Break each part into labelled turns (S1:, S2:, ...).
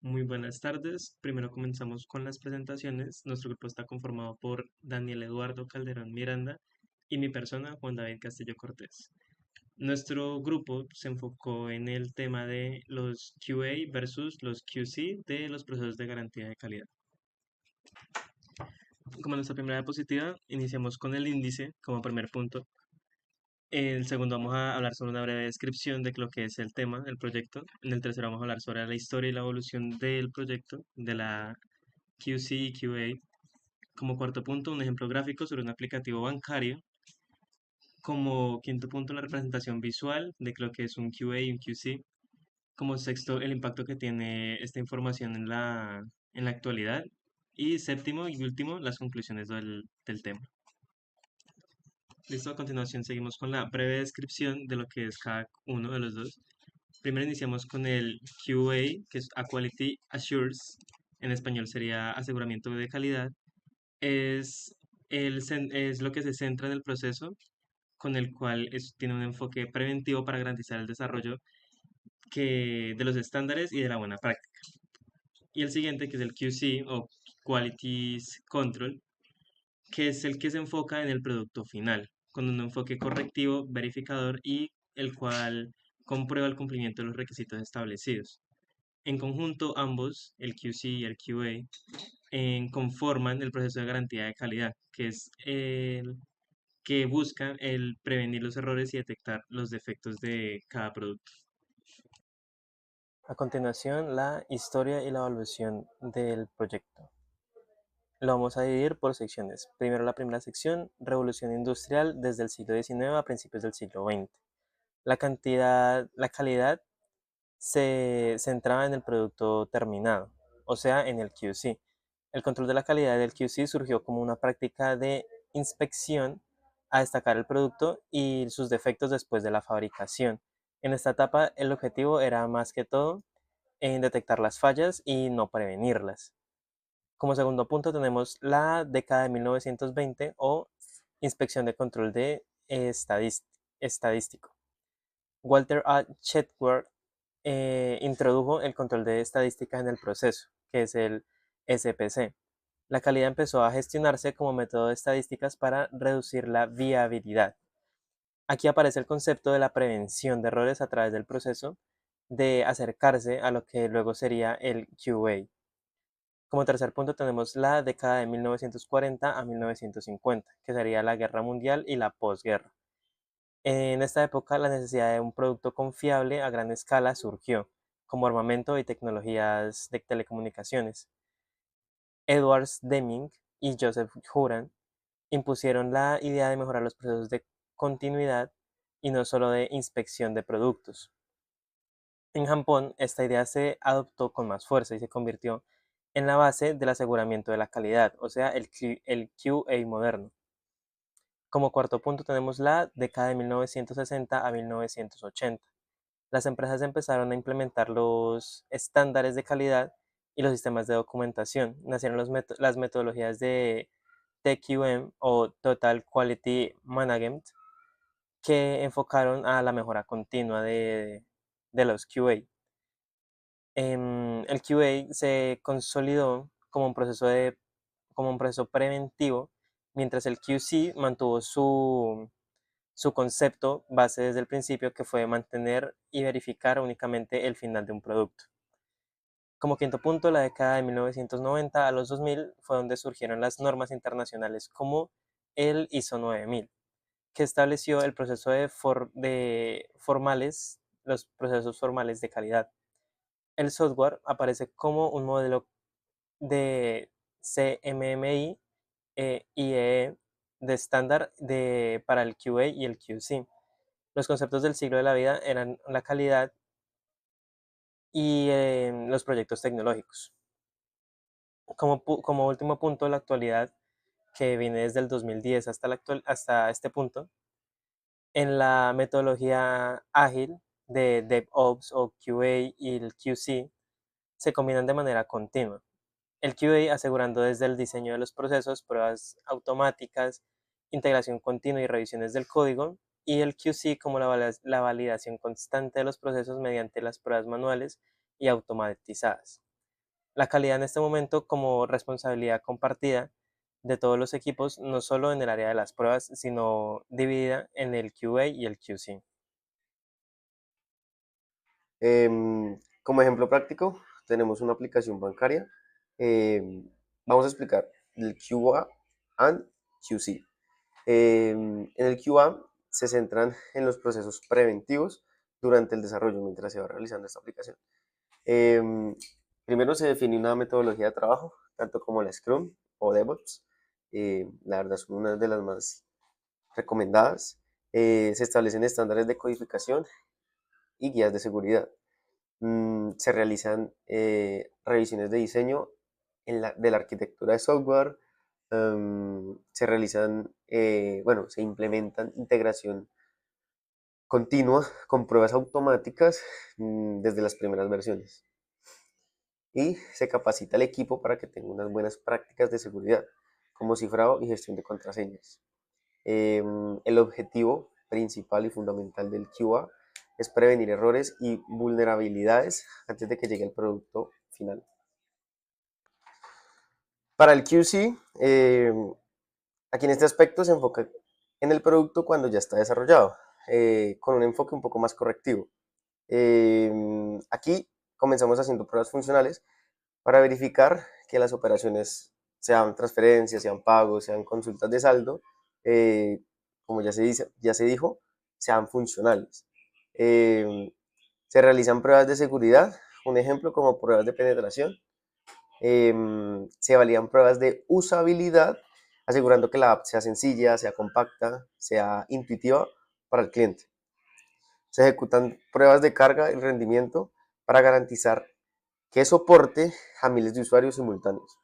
S1: Muy buenas tardes. Primero comenzamos con las presentaciones. Nuestro grupo está conformado por Daniel Eduardo Calderón Miranda y mi persona, Juan David Castillo Cortés. Nuestro grupo se enfocó en el tema de los QA versus los QC de los procesos de garantía de calidad. Como nuestra primera diapositiva, iniciamos con el índice como primer punto. En el segundo vamos a hablar sobre una breve descripción de lo que es el tema del proyecto. En el tercero vamos a hablar sobre la historia y la evolución del proyecto, de la QC y QA. Como cuarto punto, un ejemplo gráfico sobre un aplicativo bancario. Como quinto punto, la representación visual de lo que es un QA y un QC. Como sexto, el impacto que tiene esta información en la actualidad. Y séptimo y último, las conclusiones del tema. Listo, a continuación seguimos con la breve descripción de lo que es cada uno de los dos. Primero iniciamos con el QA, que es a Quality Assurance. En español sería aseguramiento de calidad. Es, es lo que se centra en el proceso con el cual tiene un enfoque preventivo para garantizar el desarrollo de los estándares y de la buena práctica. Y el siguiente, que es el QC o Quality Control, que es el que se enfoca en el producto final, con un enfoque correctivo, verificador y el cual comprueba el cumplimiento de los requisitos establecidos. En conjunto, ambos, el QC y el QA, conforman el proceso de garantía de calidad, que es el que busca el prevenir los errores y detectar los defectos de cada producto.
S2: A continuación, la historia y la evolución del proyecto. Lo vamos a dividir por secciones. Primero la primera sección, revolución industrial desde el siglo XIX a principios del siglo XX. La calidad se centraba en el producto terminado, o sea, en el QC. El control de la calidad del QC surgió como una práctica de inspección a destacar el producto y sus defectos después de la fabricación. En esta etapa, el objetivo era más que todo en detectar las fallas y no prevenirlas. Como segundo punto tenemos la década de 1920 o inspección de control de estadístico. Walter A. Chetworth introdujo el control de estadísticas en el proceso, que es el SPC. La calidad empezó a gestionarse como método de estadísticas para reducir la viabilidad. Aquí aparece el concepto de la prevención de errores a través del proceso de acercarse a lo que luego sería el QA. Como tercer punto tenemos la década de 1940 a 1950, que sería la Guerra Mundial y la posguerra. En esta época la necesidad de un producto confiable a gran escala surgió, como armamento y tecnologías de telecomunicaciones. Edward Deming y Joseph Juran impusieron la idea de mejorar los procesos de continuidad y no solo de inspección de productos. En Japón, esta idea se adoptó con más fuerza y se convirtió en la base del aseguramiento de la calidad, o sea, el QA moderno. Como cuarto punto tenemos la década de 1960 a 1980. Las empresas empezaron a implementar los estándares de calidad y los sistemas de documentación. Nacieron las metodologías de TQM o Total Quality Management que enfocaron a la mejora continua de los QA. El QA se consolidó como un proceso preventivo, mientras el QC mantuvo su concepto base desde el principio, que fue mantener y verificar únicamente el final de un producto. Como quinto punto, la década de 1990 a los 2000 fue donde surgieron las normas internacionales como el ISO 9000, que estableció el proceso los procesos formales de calidad. El software aparece como un modelo de CMMI IEE de estándar para el QA y el QC. Los conceptos del ciclo de la vida eran la calidad y los proyectos tecnológicos. Como último punto, la actualidad, que viene desde el 2010 hasta este punto, en la metodología ágil de DevOps o QA y el QC se combinan de manera continua. El QA asegurando desde el diseño de los procesos, pruebas automáticas, integración continua y revisiones del código, y el QC como la validación constante de los procesos mediante las pruebas manuales y automatizadas. La calidad en este momento como responsabilidad compartida de todos los equipos, no solo en el área de las pruebas, sino dividida en el QA y el QC.
S3: Como ejemplo práctico, tenemos una aplicación bancaria. Vamos a explicar el QA and QC. En el QA se centran en los procesos preventivos durante el desarrollo mientras se va realizando esta aplicación. Primero se define una metodología de trabajo, tanto como la Scrum o DevOps. La verdad son una de las más recomendadas. Se establecen estándares de codificación y guías de seguridad. Se realizan revisiones de diseño de la arquitectura de software. Se realizan, bueno, se implementan integración continua con pruebas automáticas desde las primeras versiones. Y se capacita al equipo para que tenga unas buenas prácticas de seguridad, como cifrado y gestión de contraseñas. El objetivo principal y fundamental del QA es prevenir errores y vulnerabilidades antes de que llegue el producto final. Para el QC, aquí en este aspecto se enfoca en el producto cuando ya está desarrollado, con un enfoque un poco más correctivo. Aquí comenzamos haciendo pruebas funcionales para verificar que las operaciones, sean transferencias, sean pagos, sean consultas de saldo, como ya se dijo, sean funcionales. Se realizan pruebas de seguridad, un ejemplo como pruebas de penetración. Se validan pruebas de usabilidad, asegurando que la app sea sencilla, sea compacta, sea intuitiva para el cliente. Se ejecutan pruebas de carga y rendimiento para garantizar que soporte a miles de usuarios simultáneos.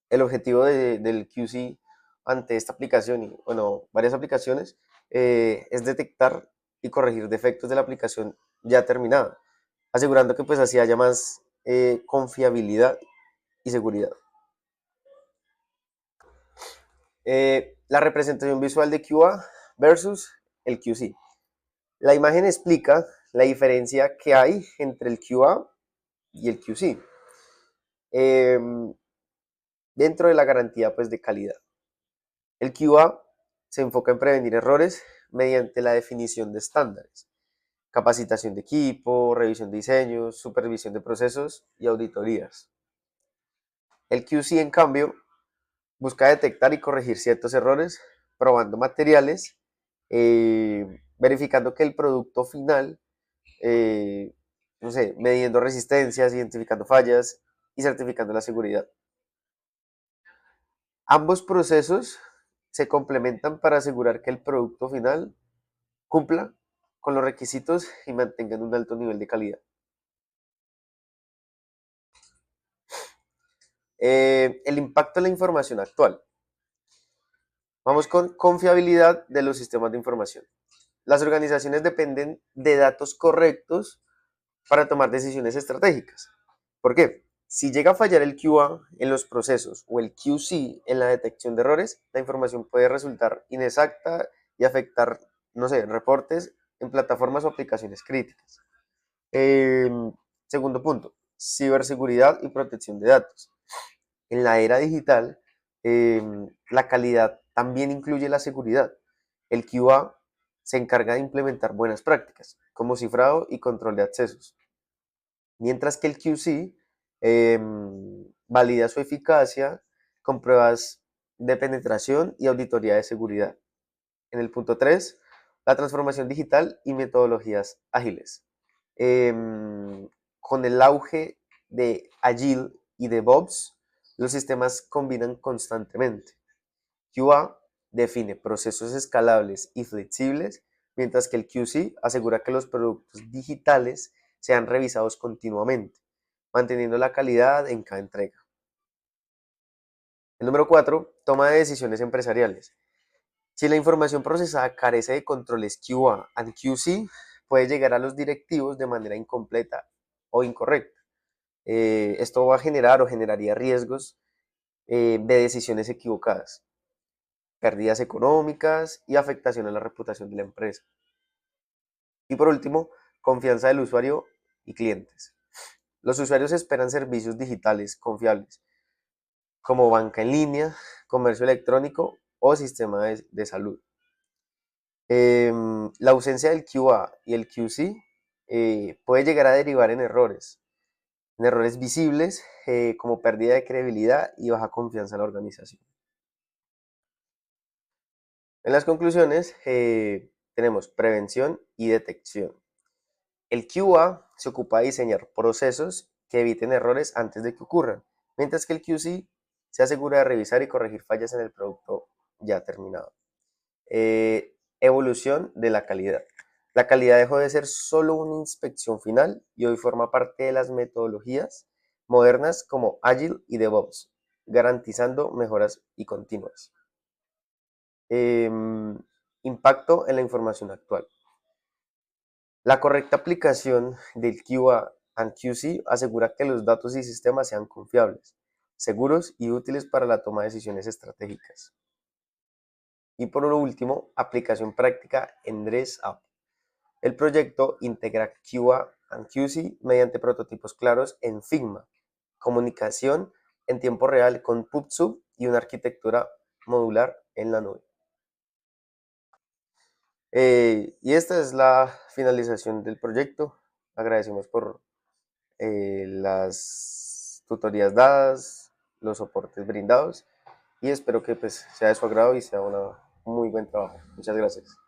S3: El objetivo del QC ante esta aplicación y, bueno, varias aplicaciones, es detectar y corregir defectos de la aplicación ya terminada, asegurando que pues así haya más confiabilidad y seguridad. La representación visual de QA versus el QC. La imagen explica la diferencia que hay entre el QA y el QC dentro de la garantía pues, de calidad. El QA se enfoca en prevenir errores mediante la definición de estándares, capacitación de equipo, revisión de diseños, supervisión de procesos y auditorías. El QC, en cambio, busca detectar y corregir ciertos errores, probando materiales, verificando que el producto final, no sé, midiendo resistencias, identificando fallas y certificando la seguridad. Ambos procesos se complementan para asegurar que el producto final cumpla con los requisitos y mantengan un alto nivel de calidad. El impacto en la información actual. Vamos con confiabilidad de los sistemas de información. Las organizaciones dependen de datos correctos para tomar decisiones estratégicas. ¿Por qué? Si llega a fallar el QA en los procesos o el QC en la detección de errores, la información puede resultar inexacta y afectar, no sé, reportes en plataformas o aplicaciones críticas. Segundo punto, ciberseguridad y protección de datos. En la era digital, la calidad también incluye la seguridad. El QA se encarga de implementar buenas prácticas, como cifrado y control de accesos. Mientras que el QC valida su eficacia con pruebas de penetración y auditoría de seguridad. En el punto 3, la transformación digital y metodologías ágiles. Con el auge de Agile y DevOps, los sistemas combinan constantemente. QA define procesos escalables y flexibles, mientras que el QC asegura que los productos digitales sean revisados continuamente, manteniendo la calidad en cada entrega. El número 4, toma de decisiones empresariales. Si la información procesada carece de controles QA and QC, puede llegar a los directivos de manera incompleta o incorrecta. Esto va a generar o generaría riesgos de decisiones equivocadas, pérdidas económicas y afectación a la reputación de la empresa. Y por último, confianza del usuario y clientes. Los usuarios esperan servicios digitales confiables, como banca en línea, comercio electrónico o sistema de salud. La ausencia del QA y el QC puede llegar a derivar en errores visibles, como pérdida de credibilidad y baja confianza en la organización. En las conclusiones, tenemos prevención y detección. El QA se ocupa de diseñar procesos que eviten errores antes de que ocurran, mientras que el QC se asegura de revisar y corregir fallas en el producto ya terminado. Evolución de la calidad. La calidad dejó de ser solo una inspección final y hoy forma parte de las metodologías modernas como Agile y DevOps, garantizando mejoras y continuas. Impacto en la información actual. La correcta aplicación del QA and QC asegura que los datos y sistemas sean confiables, seguros y útiles para la toma de decisiones estratégicas. Y por lo último, aplicación práctica en DressUp. El proyecto integra QA and QC mediante prototipos claros en Figma, comunicación en tiempo real con PubSub y una arquitectura modular en la nube. Y esta es la finalización del proyecto. Agradecemos por las tutorías dadas, los soportes brindados y espero que pues, sea de su agrado y sea un muy buen trabajo. Muchas gracias.